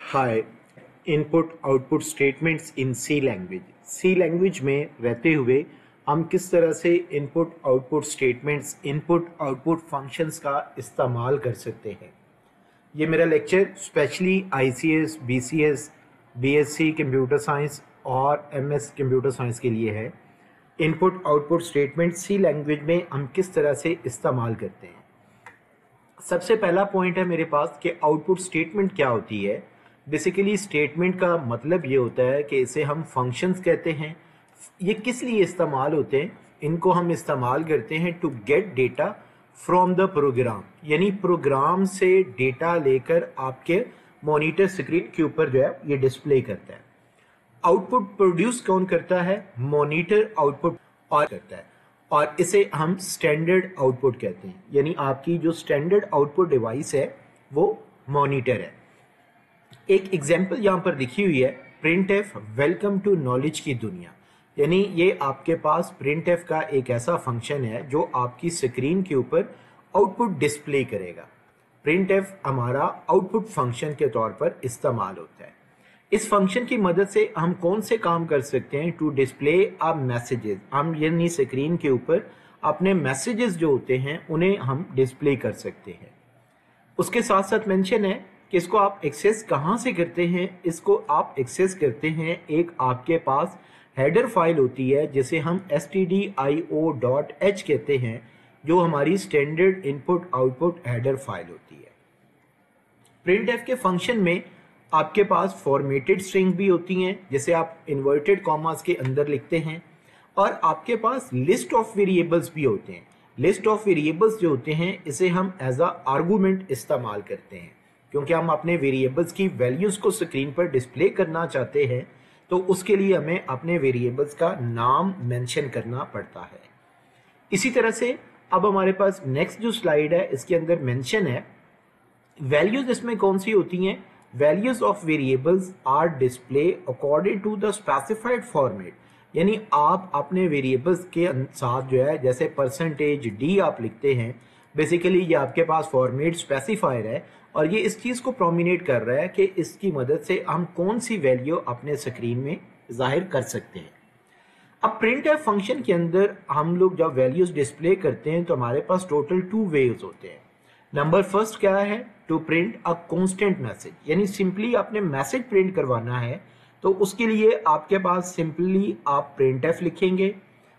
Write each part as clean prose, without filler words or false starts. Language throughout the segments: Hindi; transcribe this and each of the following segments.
Hi. Input output statements in C language. C language में रहते हुए हम किस तरह से input output statements, input output functions का इस्तेमाल कर सकते हैं। ये मेरा lecture specially ICS, BCS, BSc computer science और एमएस कंप्यूटर साइंस के लिए है। Input output statement C language में हम किस तरह से इस्तेमाल करते हैं। सबसे पहला पॉइंट है मेरे पास कि आउटपुट स्टेटमेंट क्या होती है। बेसिकली स्टेटमेंट का मतलब ये होता है कि इसे हम फंक्शंस कहते हैं। ये किस लिए इस्तेमाल होते हैं? इनको हम इस्तेमाल करते हैं to get data from the program, यानी प्रोग्राम से डेटा लेकर आपके मॉनिटर स्क्रीन के ऊपर जो है ये डिस्प्ले करता है। आउटपुट प्रोड्यूस कौन करता है? मॉनिटर आउटपुट और करता है, और इसे हम स्टैंडर्ड आउटपुट कहते हैं। यानी आपकी जो स्टैंडर्ड आउटपुट डिवाइस है वो मॉनिटर है। एक एग्जांपल यहाँ पर लिखी हुई है, printf welcome to knowledge की दुनिया। यानी ये आपके पास प्रिंट एफ का एक ऐसा फंक्शन है जो आपकी स्क्रीन के ऊपर आउटपुट डिस्प्ले करेगा। प्रिंट एफ हमारा आउटपुट फंक्शन के तौर पर इस्तेमाल होता है। इस फंक्शन की मदद से हम कौन से काम कर सकते हैं? To display a messages. हम यानी स्क्रीन के ऊपर अपने मैसेजेस जो होते हैं उन्हें हम डिस्प्ले कर सकते हैं। उसके साथ साथ मेंशन है कि इसको आप एक्सेस कहाँ से करते हैं। इसको आप एक्सेस करते हैं, एक आपके पास हेडर फाइल होती है जिसे हम stdio.h कहते हैं, जो हमारी standard input output header file होती है। प्रिंट एफ के फंक्शन में आपके पास फॉर्मेटेड स्ट्रिंग भी होती हैं, जिसे आप इन्वर्टेड कॉमास के अंदर लिखते हैं, और आपके पास लिस्ट ऑफ वेरिएबल्स भी होते हैं। लिस्ट ऑफ वेरिएबल्स जो होते हैं इसे हम एज अ आर्गूमेंट इस्तेमाल करते हैं, क्योंकि हम अपने वेरिएबल्स की वैल्यूज को स्क्रीन पर डिस्प्ले करना चाहते हैं, तो उसके लिए हमें अपने वेरिएबल्स का नाम मेंशन करना पड़ता है। इसी तरह से अब हमारे पास नेक्स्ट जो स्लाइड है इसके अंदर मेंशन है वैल्यूज। इसमें कौन सी होती हैं? Values of variables are display according to the specified format. यानी आप अपने वेरिएबल्स के साथ जो है, जैसे %d आप लिखते हैं, बेसिकली ये आपके पास फॉर्मेट स्पेसिफायर है, और ये इस चीज़ को प्रोमिनेट कर रहा है कि इसकी मदद से हम कौन सी वैल्यू अपने स्क्रीन में जाहिर कर सकते हैं। अब प्रिंट एफ फंक्शन के अंदर हम लोग जब वैल्यूज डिस्प्ले करते हैं तो हमारे पास टोटल 2 वेज होते हैं। नंबर फर्स्ट क्या है? To print a constant message, यानी सिंपली आपने मैसेज प्रिंट करवाना है, तो उसके लिए आपके पास सिंपली आप प्रिंट एफ लिखेंगे।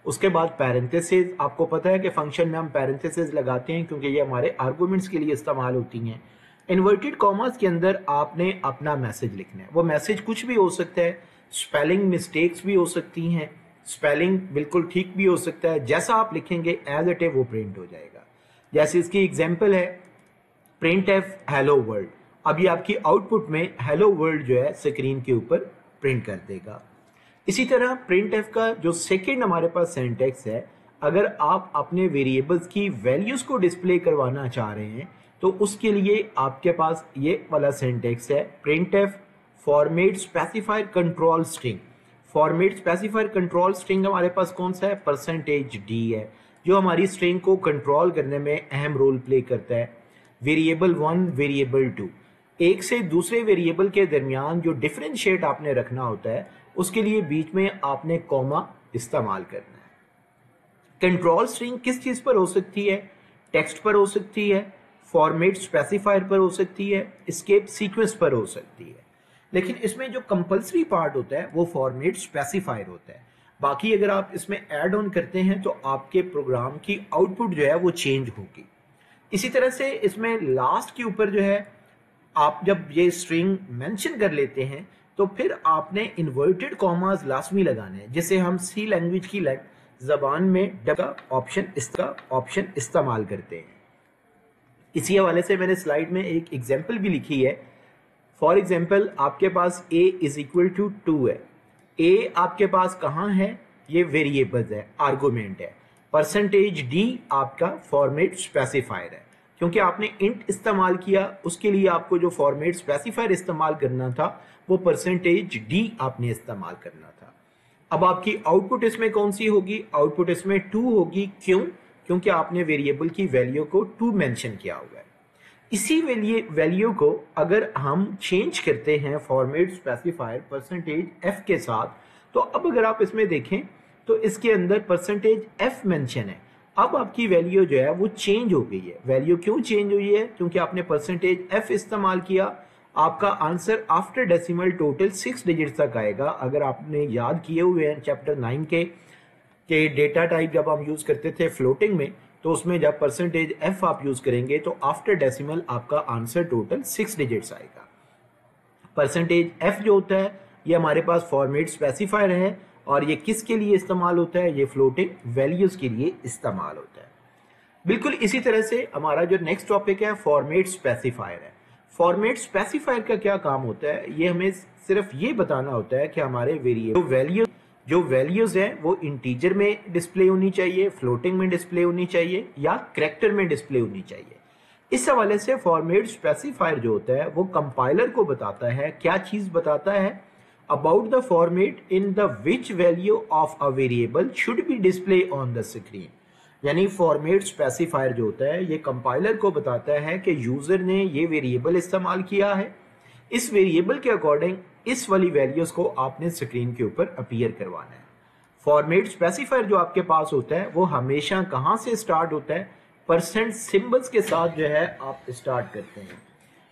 उसके बाद पैरेंथेसिस, आपको पता है कि फंक्शन में हम पैरेंथेसिस लगाते हैं क्योंकि ये हमारे आर्गुमेंट्स के लिए इस्तेमाल होती हैं। इन्वर्टेड कॉमास के अंदर आपने अपना मैसेज लिखना है। वो मैसेज कुछ भी हो सकता है, स्पेलिंग मिस्टेक्स भी हो सकती हैं, स्पेलिंग बिल्कुल ठीक भी हो सकता है। जैसा आप लिखेंगे एज इट है वो प्रिंट हो जाएगा। जैसे इसकी एग्जांपल है प्रिंट एफ हेलो वर्ल्ड। अभी आपकी आउटपुट में हेलो वर्ल्ड जो है स्क्रीन के ऊपर प्रिंट कर देगा। इसी तरह प्रिंट एफ का जो सेकेंड हमारे पास सिंटैक्स है, अगर आप अपने वेरिएबल्स की वैल्यूज को डिस्प्ले करवाना चाह रहे हैं तो उसके लिए आपके पास ये वाला सिंटैक्स है, print F format specifier control string. Format specifier control string हमारे पास कौन सा है? %d है, जो हमारी स्ट्रिंग को कंट्रोल करने में अहम रोल प्ले करता है। वेरिएबल 1, वेरिएबल 2, एक से दूसरे वेरिएबल के दरमियान जो डिफरेंशिएट आपने रखना होता है उसके लिए बीच में आपने कॉमा इस्तेमाल करना है। कंट्रोल स्ट्रिंग किस चीज पर हो सकती है? टेक्स्ट पर हो सकती है, फॉर्मेट स्पेसिफायर पर हो सकती है, एस्केप सीक्वेंस पर हो सकती है। लेकिन इसमें जो कंपल्सरी पार्ट होता है वो फॉर्मेट स्पेसिफायर होता है। बाकी अगर आप इसमें ऐड ऑन करते हैं तो आपके प्रोग्राम की आउटपुट जो है वो चेंज होगी। इसी तरह से इसमें लास्ट के ऊपर जो है, आप जब ये स्ट्रिंग मेंशन कर लेते हैं तो फिर आपने इन्वर्टेड कॉमास लाजमी लगाने हैं, जिसे हम सी लैंग्वेज की जबान में ऑप्शन इस्तेमाल करते हैं। इसी हवाले से मैंने स्लाइड में एक एग्जांपल भी लिखी है। फॉर एग्जांपल आपके पास a = 2 है। a आपके पास कहाँ है? ये वेरिएबल्स है, आर्गुमेंट है। %d आपका फॉर्मेट स्पेसिफायर है। क्योंकि आपने इंट इस्तेमाल किया, उसके लिए आपको जो फॉर्मेट स्पेसिफायर इस्तेमाल करना था वो %d आपने इस्तेमाल करना था। अब आपकी आउटपुट इसमें कौन सी होगी? आउटपुट इसमें 2 होगी। क्यों? क्योंकि आपने वेरिएबल की वैल्यू को 2 मेंशन किया हुआ है। इसी वैल्यू को अगर हम चेंज करते हैं फॉर्मेट स्पेसिफायर परसेंटेज एफ के साथ, तो अब अगर आप इसमें देखें तो इसके अंदर परसेंटेज एफ मेंशन है। अब आपकी वैल्यू जो है वो चेंज हो गई है। वैल्यू क्यों चेंज हुई है? क्योंकि आपने परसेंटेज एफ इस्तेमाल किया। आपका answer after decimal total 6 digit तक आएगा। अगर आपने याद किए हुए हैं चैप्टर 9 के डेटा टाइप जब हम यूज करते थे फ्लोटिंग में, तो उसमें जब परसेंटेज एफ आप यूज करेंगे तो आफ्टर डेसिमल आपका आंसर टोटल 6 डिजिट्स आएगा। परसेंटेज एफ जो होता है ये हमारे पास फॉर्मेट स्पेसिफायर है और ये किसके लिए इस्तेमाल होता है? ये फ्लोटिंग वैल्यूज के लिए इस्तेमाल होता है। बिल्कुल इसी तरह से हमारा जो नेक्स्ट टॉपिक है फॉर्मेट स्पेसिफायर है। फॉर्मेट स्पेसिफायर का क्या काम होता है? ये हमें सिर्फ ये बताना होता है कि हमारे वेरिएबल जो वैल्यूज हैं वो इंटीजर में डिस्प्ले होनी चाहिए, फ्लोटिंग में डिस्प्ले होनी चाहिए या कैरेक्टर में डिस्प्ले होनी चाहिए। इस हवाले से फॉर्मेट स्पेसिफायर जो होता है वो कंपाइलर को बताता है, क्या चीज बताता है? About the format in the which value of a variable should be display on the screen. यानी फॉर्मेट स्पेसिफायर जो होता है ये कंपाइलर को बताता है कि यूजर ने ये वेरिएबल इस्तेमाल किया है, इस वेरिएबल के अकॉर्डिंग इस वाली वैल्यूज को आपने स्क्रीन के ऊपर अपीयर करवाना है। फॉर्मेट स्पेसिफायर जो आपके पास होता है वो हमेशा कहां से स्टार्ट होता है? परसेंट सिंबल्स के साथ जो है आप स्टार्ट करते हैं।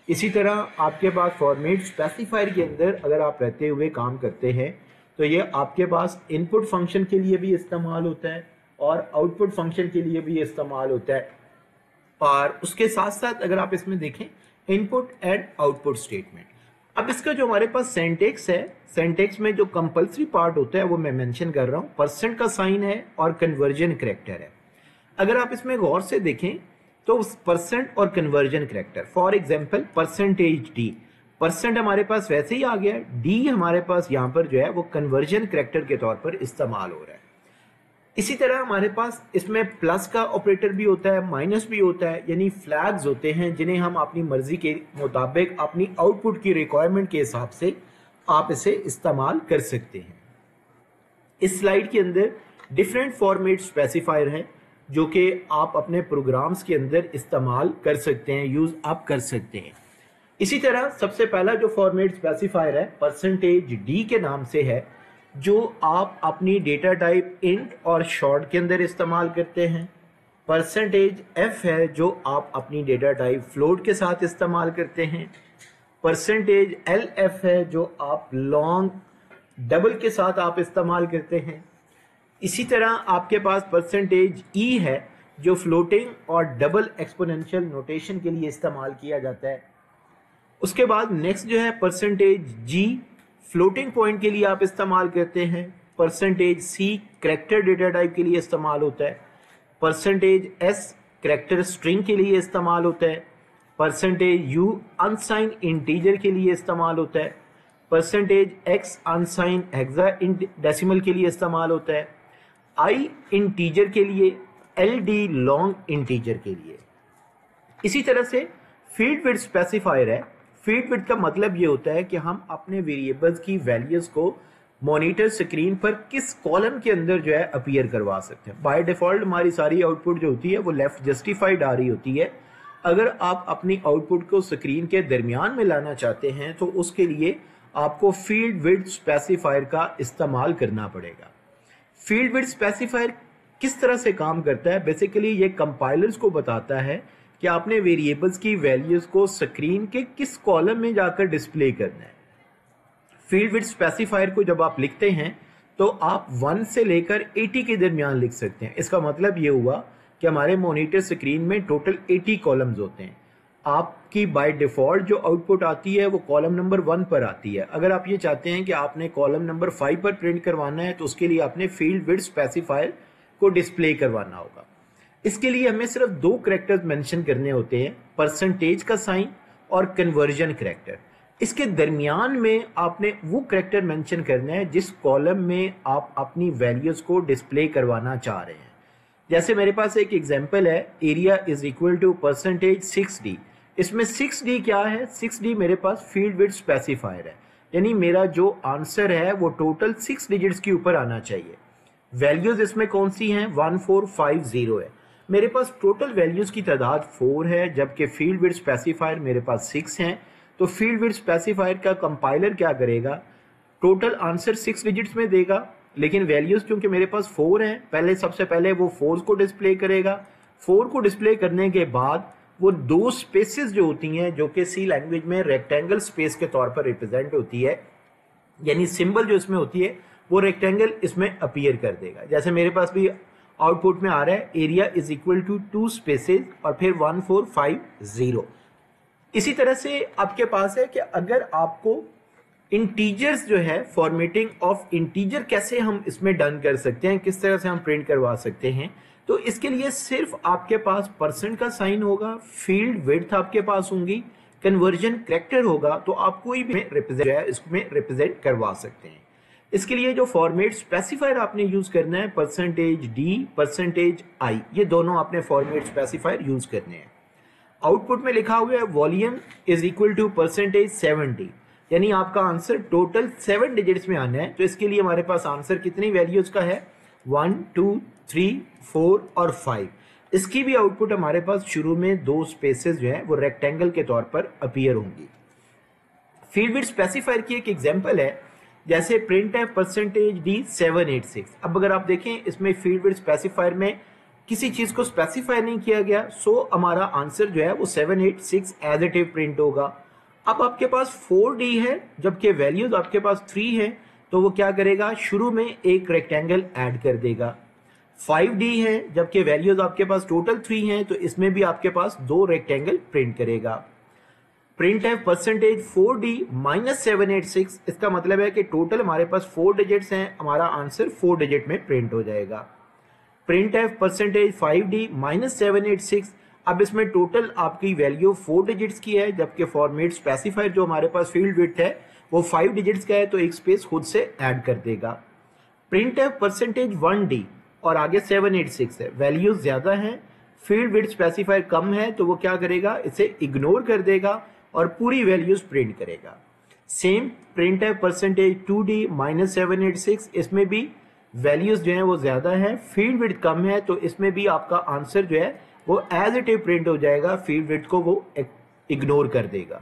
इसी तरह आपके पास फॉर्मेट स्पेसिफायर के अंदर अगर आप रहते हुए काम करते हैं तो ये आपके पास इनपुट फंक्शन के लिए भी इस्तेमाल होता है और आउटपुट फंक्शन के लिए भी इस्तेमाल होता है। और उसके साथ साथ अगर आप इसमें देखें इनपुट एंड आउटपुट स्टेटमेंट। अब इसका जो हमारे पास सेंटेक्स है, सेंटेक्स में जो कंपल्सरी पार्ट होता है वो मैं मेंशन कर रहा हूं, परसेंट का साइन है और कन्वर्जन करैक्टर है। अगर आप इसमें गौर से देखें तो परसेंट और conversion character, for example percentage D, percent हमारे पास वैसे ही आ गया, डी हमारे पास यहाँ पर जो है वो कन्वर्जन करैक्टर के तौर पर इस्तेमाल हो रहा है। इसी तरह हमारे पास इसमें प्लस का ऑपरेटर भी होता है, माइनस भी होता है, यानी फ्लैग्स होते हैं जिन्हें हम अपनी मर्जी के मुताबिक अपनी आउटपुट की रिक्वायरमेंट के हिसाब से आप इसे इस्तेमाल कर सकते हैं। इस स्लाइड के अंदर डिफरेंट फॉर्मेट स्पेसिफायर हैं जो कि आप अपने प्रोग्राम्स के अंदर इस्तेमाल कर सकते हैं, यूज आप कर सकते हैं। इसी तरह सबसे पहला जो फॉर्मेट स्पेसिफायर है परसेंटेज डी के नाम से है, जो आप अपनी डेटा टाइप इंट और शॉर्ट के अंदर इस्तेमाल करते हैं। परसेंटेज एफ है जो आप अपनी डेटा टाइप फ्लोट के साथ इस्तेमाल करते हैं। परसेंटेज एल एफ है जो आप लॉन्ग डबल के साथ आप इस्तेमाल करते हैं। इसी तरह आपके पास परसेंटेज ई है जो फ्लोटिंग और डबल एक्सपोनेंशियल नोटेशन के लिए इस्तेमाल किया जाता है। उसके बाद नेक्स्ट जो है परसेंटेज जी, फ्लोटिंग पॉइंट के लिए आप इस्तेमाल करते हैं। परसेंटेज सी कैरेक्टर डेटा टाइप के लिए इस्तेमाल होता है। परसेंटेज एस कैरेक्टर स्ट्रिंग के लिए इस्तेमाल होता है। परसेंटेज यू अनसाइन इंटीजर के लिए इस्तेमाल होता है। परसेंटेज एक्स अनसाइन हेक्सा डेसिमल के लिए इस्तेमाल होता है। आई इंटीजर के लिए, एल डी लॉन्ग इंटीजर के लिए। इसी तरह से फील्ड विड्थ स्पेसिफायर है। फील्ड विड्थ का मतलब ये होता है कि हम अपने वेरिएबल्स की वैल्यूज को मॉनिटर स्क्रीन पर किस कॉलम के अंदर जो है अपीयर करवा सकते हैं। बाय डिफॉल्ट हमारी सारी आउटपुट जो होती है वो लेफ्ट जस्टिफाइड आ रही होती है। अगर आप अपनी आउटपुट को स्क्रीन के दरमियान में लाना चाहते हैं तो उसके लिए आपको फील्ड विड्थ स्पेसिफायर का इस्तेमाल करना पड़ेगा। फील्ड विड्थ स्पेसिफायर किस तरह से काम करता है? बेसिकली ये कंपाइलर्स को बताता है कि आपने वेरिएबल्स की वैल्यूज को स्क्रीन के किस कॉलम में जाकर डिस्प्ले करना है। फील्ड विड्थ स्पेसिफायर को जब आप लिखते हैं तो आप 1 से लेकर 80 के दरमियान लिख सकते हैं। इसका मतलब ये हुआ कि हमारे मॉनिटर स्क्रीन में टोटल 80 कॉलम्स होते हैं। आपकी बाय डिफॉल्ट जो आउटपुट आती है वो कॉलम नंबर 1 पर आती है। अगर आप ये चाहते हैं कि आपने कॉलम नंबर 5 पर प्रिंट करवाना है तो उसके लिए आपने फील्ड विड्थ स्पेसिफायर को डिस्प्ले करवाना होगा। इसके लिए हमें सिर्फ 2 कैरेक्टर्स मेंशन करने होते हैं, परसेंटेज का साइन और कन्वर्जन कैरेक्टर। इसके दरमियान में आपने वो कैरेक्टर मेंशन करना है जिस कॉलम में आप अपनी वैल्यूज को डिस्प्ले करवाना चाह रहे हैं। जैसे मेरे पास एक एग्जांपल है, area is equal to percentage 6d। इसमें 6d क्या है? 6d मेरे पास फील्ड विड्थ स्पेसिफायर है, यानी मेरा जो आंसर है वो टोटल 6 डिजिट्स के ऊपर आना चाहिए। वैल्यूज इसमें कौन सी हैं? 1450 है। मेरे पास टोटल वैल्यूज की तादाद 4 है, जबकि फील्ड विड्थ स्पेसिफायर मेरे पास 6 हैं। तो फील्ड विड्थ स्पेसिफायर का कंपाइलर क्या करेगा, टोटल आंसर 6 डिजिट्स में देगा, लेकिन वैल्यूज क्योंकि मेरे पास 4 हैं, सबसे पहले वो 4 को डिस्प्ले करेगा। 4 को डिस्प्ले करने के बाद वो दो स्पेसेस जो होती हैं, जो कि सी लैंग्वेज में रेक्टेंगल स्पेस के तौर पर रिप्रेजेंट होती है, यानी सिंबल जो इसमें होती है वो रेक्टेंगल इसमें अपीयर कर देगा। जैसे मेरे पास भी आउटपुट में आ रहा है area is equal to 2 spaces और फिर 1450। इसी तरह से आपके पास है कि अगर आपको इंटीजर्स जो है, फॉर्मेटिंग ऑफ इंटीजर कैसे हम इसमें डन कर सकते हैं, किस तरह से हम प्रिंट करवा सकते हैं, तो इसके लिए सिर्फ आपके पास परसेंट का साइन होगा, फील्ड विड्थ आपके पास होंगी, कन्वर्जन करैक्टर होगा, तो आप कोई भी रिप्रेजेंट इसमें रिप्रेजेंट करवा सकते हैं। इसके लिए जो फॉर्मेट स्पेसिफायर आपने यूज करना है, %d, %i, ये दोनों आपने फॉर्मेट स्पेसिफायर यूज करने हैं। आउटपुट में लिखा हुआ है वॉल्यूम इज इक्वल टू %70, यानी आपका आंसर टोटल 7 डिजिट्स में आना है। तो इसके लिए हमारे पास आंसर कितनी वैल्यूज का है, 1, 2, 3, 4 और 5। इसकी भी आउटपुट हमारे पास शुरू में 2 स्पेसेस जो है वो रेक्टेंगल के तौर पर अपीयर होंगी। फील्ड विड्थ स्पेसिफायर की एक एग्जांपल है, जैसे प्रिंट है %d 786। अब अगर आप देखें इसमें फील्ड विड्थ स्पेसिफायर में किसी चीज को स्पेसिफाई नहीं किया गया, सो हमारा आंसर जो है वो 786 एज इट इज प्रिंट होगा। अब आपके पास 4d है, जबकि वैल्यूज आपके पास 3 है, तो वो क्या करेगा, शुरू में एक रेक्टेंगल ऐड कर देगा। 5d है, जबकि वैल्यूज आपके पास टोटल 3 हैं, तो इसमें भी आपके पास 2 रेक्टेंगल प्रिंट करेगा। प्रिंट है %4d -786, इसका मतलब है कि टोटल हमारे पास 4 डिजिट्स हैं, हमारा आंसर 4 डिजिट में प्रिंट हो जाएगा। प्रिंट है %5d -786, अब इसमें टोटल आपकी वैल्यू 4 डिजिट्स की है, जबकि फॉर्मेट स्पेसिफायर जो हमारे पास फील्ड विड्थ है वो 5 डिजिट्स का है, तो एक स्पेस खुद से ऐड कर देगा। प्रिंट है %1d और आगे 786 है, वैल्यूज ज्यादा है, फील्ड विड्थ स्पेसिफायर कम है, तो वो क्या करेगा, इसे इग्नोर कर देगा और पूरी वैल्यूज प्रिंट करेगा। सेम प्रिंट है %2d -786, इसमें भी वैल्यूज जो है वो ज्यादा है, फील्ड विड्थ कम है, तो इसमें भी आपका आंसर जो है वो एज इट इज प्रिंट हो जाएगा, फील्ड विड्थ को वो इग्नोर कर देगा।